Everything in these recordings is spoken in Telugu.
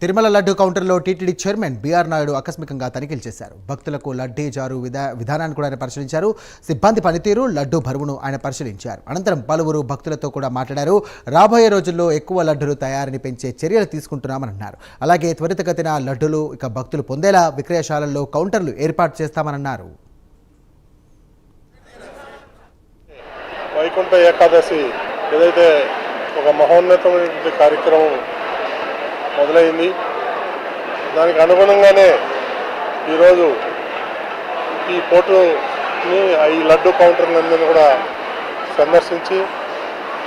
తిరుమల లడ్డు కౌంటర్లో టీటీడీ చైర్మన్ బీఆర్ నాయుడు ఆకస్మికంగా తనిఖీలు చేశారు. భక్తులకు లడ్డీ జారు విధానాన్ని కూడా ఆయన పరిశీలించారు. సిబ్బంది పనితీరు, లడ్డు బరువును ఆయన పరిశీలించారు. అనంతరం పలువురు భక్తులతో కూడా మాట్లాడారు. రాబోయే రోజుల్లో ఎక్కువ లడ్డులు తయారీని పెంచే చర్యలు తీసుకుంటున్నామని అన్నారు. అలాగే త్వరితగతిన లడ్డులు భక్తులు పొందేలా విక్రయశాలల్లో కౌంటర్లు ఏర్పాటు చేస్తామన్నారు. వైకుంఠ ఏకాదశి ఏదైతే ఒక మహోన్నతమైన కార్యక్రమం మొదలైంది, దానికి అనుగుణంగానే ఈరోజు ఈ పోర్టుని ఈ లడ్డు కౌంటర్లందరినీ కూడా సందర్శించి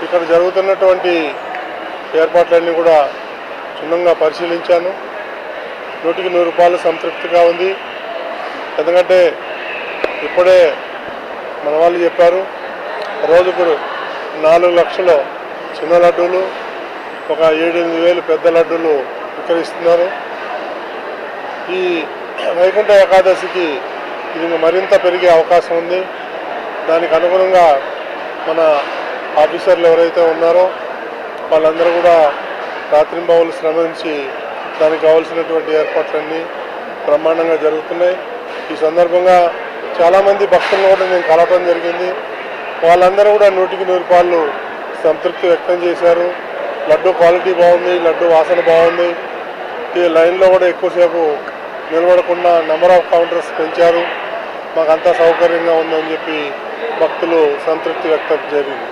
ఇక్కడ జరుగుతున్నటువంటి ఏర్పాట్లన్నీ కూడా క్షుణ్ణంగా పరిశీలించాను. 100కి 100 రూపాయలు సంతృప్తిగా ఉంది. ఎందుకంటే ఇప్పుడే మన వాళ్ళు చెప్పారు, రోజుకు 4 లక్షల చిన్న లడ్డూలు, ఒక 7-8 వేలు పెద్ద లడ్డూలు విక్రయిస్తున్నారు. ఈ వైకుంఠ ఏకాదశికి ఇది మరింత పెరిగే అవకాశం ఉంది. దానికి అనుగుణంగా మన ఆఫీసర్లు ఎవరైతే ఉన్నారో వాళ్ళందరూ కూడా రాత్రింబవళ్ళు శ్రమించి దానికి కావాల్సినటువంటి ఏర్పాట్లన్నీ బ్రహ్మాండంగా జరుగుతున్నాయి. ఈ సందర్భంగా చాలామంది భక్తులను కూడా నేను కలవడం జరిగింది. వాళ్ళందరూ కూడా 100కి 100 రూపాయలు సంతృప్తి వ్యక్తం చేశారు. లడ్డు క్వాలిటీ బాగుంది, లడ్డు వాసన బాగుంది. ఈ లైన్లో కూడా ఎక్కువసేపు నిలబడకుండా నెంబర్ ఆఫ్ కౌంటర్స్ పెంచారు. మాకు అంతా సౌకర్యంగా ఉందని చెప్పి భక్తులు సంతృప్తి వ్యక్తం జరిగింది.